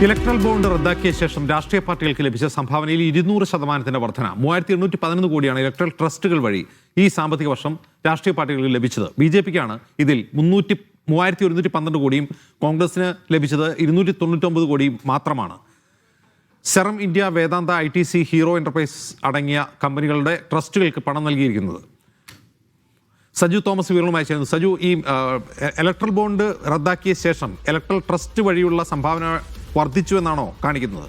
Electoral bond റദ്ദാക്കിയ ശേഷം രാഷ്ട്രീയ പാർട്ടികൾക്ക് ലഭിച്ച സംഭാവനയിൽ 200% വർധന 3811 കോടിയാണ് ഇലക്ട്രൽ ട്രസ്റ്റുകൾ വഴി ഈ സാമ്പത്തിക വർഷം രാഷ്ട്രീയ പാർട്ടികൾക്ക് ലഭിച്ചത്. BJPക്കാണ് ഇതിൽ 3112 കോടിയും കോൺഗ്രസിന് ലഭിച്ചത് 299 കോടിയും മാത്രമാണ്. സെറം ഇന്ത്യ, വേദാന്ത, ITC, ഹീറോ എന്റർപ്രൈസ് അടങ്ങിയ കമ്പനികളുടെ ട്രസ്റ്റുകൾക്ക് പണം നൽകിയിരിക്കുന്നത്. സജു തോമസ് വിവരങ്ങളുമായി ചേരുന്നു. സജു, ഈ ഇലക്ട്രൽ ബോണ്ട് റദ്ദാക്കിയ ശേഷം ഇലക്ട്രൽ ട്രസ്റ്റ് വഴിയുള്ള സംഭാവന വർദ്ധിച്ചു എന്നാണോ കാണിക്കുന്നത്?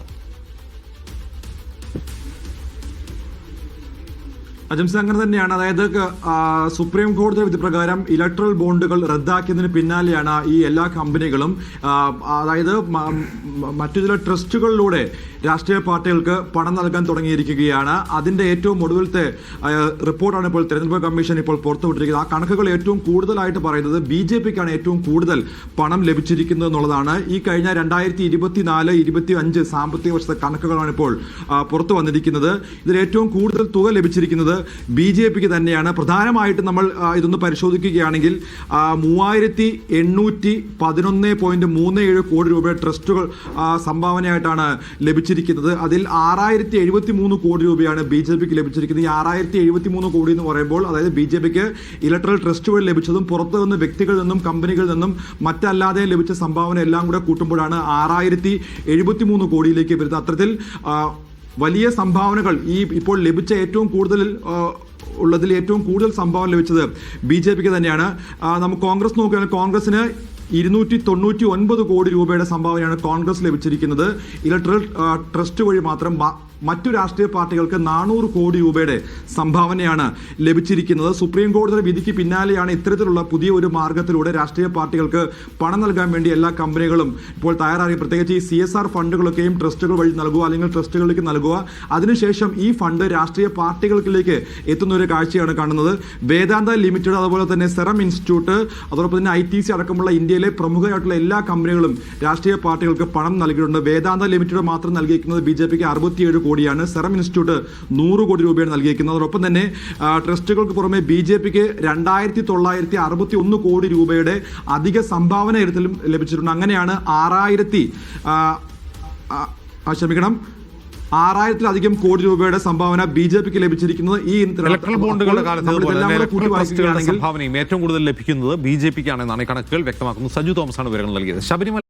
അജംസ് അങ്ങനെ തന്നെയാണ്. അതായത് സുപ്രീം കോടതി വിധി പ്രകാരം ഇലക്ട്രൽ ബോണ്ടുകൾ റദ്ദാക്കിയതിന് പിന്നാലെയാണ് ഈ എല്ലാ കമ്പനികളും അതായത് മറ്റു ചില ട്രസ്റ്റുകളിലൂടെ രാഷ്ട്രീയ പാർട്ടികൾക്ക് പണം നൽകാൻ തുടങ്ങിയിരിക്കുകയാണ്. അതിന്റെ ഏറ്റവും ഒടുവിലത്തെ റിപ്പോർട്ടാണ് ഇപ്പോൾ തെരഞ്ഞെടുപ്പ് കമ്മീഷൻ ഇപ്പോൾ പുറത്തുവിട്ടിരിക്കുന്നത്. ആ കണക്കുകൾ ഏറ്റവും കൂടുതലായിട്ട് പറയുന്നത് BJPക്കാണ് ഏറ്റവും കൂടുതൽ പണം ലഭിച്ചിരിക്കുന്നത് എന്നുള്ളതാണ്. ഈ കഴിഞ്ഞ 2024-25 സാമ്പത്തിക വർഷത്തെ കണക്കുകളാണ് ഇപ്പോൾ പുറത്തു വന്നിരിക്കുന്നത്. ഇതിൽ ഏറ്റവും കൂടുതൽ തുക ലഭിച്ചിരിക്കുന്നത് BJPക്ക് തന്നെയാണ്. പ്രധാനമായിട്ടും നമ്മൾ ഇതൊന്ന് പരിശോധിക്കുകയാണെങ്കിൽ 3811.37 കോടി രൂപയുടെ ട്രസ്റ്റുകൾ സംഭാവനയായിട്ടാണ് ലഭിച്ചിരിക്കുന്നത്. അതിൽ 6073 കോടി രൂപയാണ് BJPക്ക് ലഭിച്ചിരിക്കുന്നത്. ഈ 6073 കോടി എന്ന് പറയുമ്പോൾ അതായത് BJPക്ക് ഇലക്ട്രൽ ട്രസ്റ്റ് വഴി ലഭിച്ചതും പുറത്തു നിന്ന് വ്യക്തികളിൽ നിന്നും കമ്പനികളിൽ നിന്നും മറ്റല്ലാതെ ലഭിച്ച സംഭാവന എല്ലാം കൂടെ കൂട്ടുമ്പോഴാണ് 6073 കോടിയിലേക്ക് വരുന്നത്. അത്തരത്തിൽ വലിയ സംഭാവനകൾ ഇപ്പോൾ ലഭിച്ച ഏറ്റവും കൂടുതൽ ഉള്ളതിൽ ഏറ്റവും കൂടുതൽ സംഭാവന ലഭിച്ചത് BJPക്ക് തന്നെയാണ്. നമുക്ക് കോൺഗ്രസ് നോക്കുകയാണെങ്കിൽ കോൺഗ്രസിന് 299 കോടി രൂപയുടെ സംഭാവനയാണ് കോൺഗ്രസ് ലഭിച്ചിരിക്കുന്നത്. ഇലക്ട്രൽ ട്രസ്റ്റ് വഴി മാത്രം മറ്റു രാഷ്ട്രീയ പാർട്ടികൾക്ക് 400 കോടി രൂപയുടെ സംഭാവനയാണ് ലഭിച്ചിരിക്കുന്നത്. സുപ്രീം കോടതിയുടെ വിധിക്ക് പിന്നാലെയാണ് ഇത്തരത്തിലുള്ള പുതിയ ഒരു മാർഗത്തിലൂടെ രാഷ്ട്രീയ പാർട്ടികൾക്ക് പണം നൽകാൻ വേണ്ടി എല്ലാ കമ്പനികളും ഇപ്പോൾ തയ്യാറായി. പ്രത്യേകിച്ച് ഈ CSR ഫണ്ടുകളൊക്കെയും ട്രസ്റ്റുകൾ വഴി നൽകുക അല്ലെങ്കിൽ ട്രസ്റ്റുകളിലേക്ക് നൽകുക. അതിനുശേഷം ഈ ഫണ്ട് രാഷ്ട്രീയ പാർട്ടികൾക്കിലേക്ക് എത്തുന്ന ഒരു കാഴ്ചയാണ് കാണുന്നത്. വേദാന്ത ലിമിറ്റഡ്, അതുപോലെ തന്നെ സെറം ഇൻസ്റ്റിറ്റ്യൂട്ട്, അതോടൊപ്പം തന്നെ ITC അടക്കമുള്ള ഇന്ത്യയിലെ പ്രമുഖരായിട്ടുള്ള എല്ലാ കമ്പനികളും രാഷ്ട്രീയ പാർട്ടികൾക്ക് പണം നൽകിയിട്ടുണ്ട്. വേദാന്ത ലിമിറ്റഡ് മാത്രം നൽകിയിരിക്കുന്നത് BJPക്ക് 67 കോടിയാണ്. സെറം ഇൻസ്റ്റിറ്റ്യൂട്ട് 100 കോടി രൂപയാണ് നൽകിയിരിക്കുന്നത്. അതോടൊപ്പം തന്നെ ട്രസ്റ്റുകൾക്ക് പുറമെ BJPക്ക് 2961 കോടി രൂപയുടെ അധിക സംഭാവന ഇടത്തിലും ലഭിച്ചിട്ടുണ്ട്. അങ്ങനെയാണ് 6000-ലധികം കോടി രൂപയുടെ സംഭാവന BJPക്ക് ലഭിച്ചിരിക്കുന്നത്. ഈ ഇലക്ട്രൽ ബോണ്ടുകളുടെ കാലത്ത് സംഭാവനയും ഏറ്റവും കൂടുതൽ ലഭിക്കുന്നത് BJPക്കാണെന്നാണ് ഈ കണക്കുകൾ വ്യക്തമാക്കുന്നത്. സജു തോമസ് ആണ് വിവരങ്ങൾ നൽകിയത്. ശബരിമല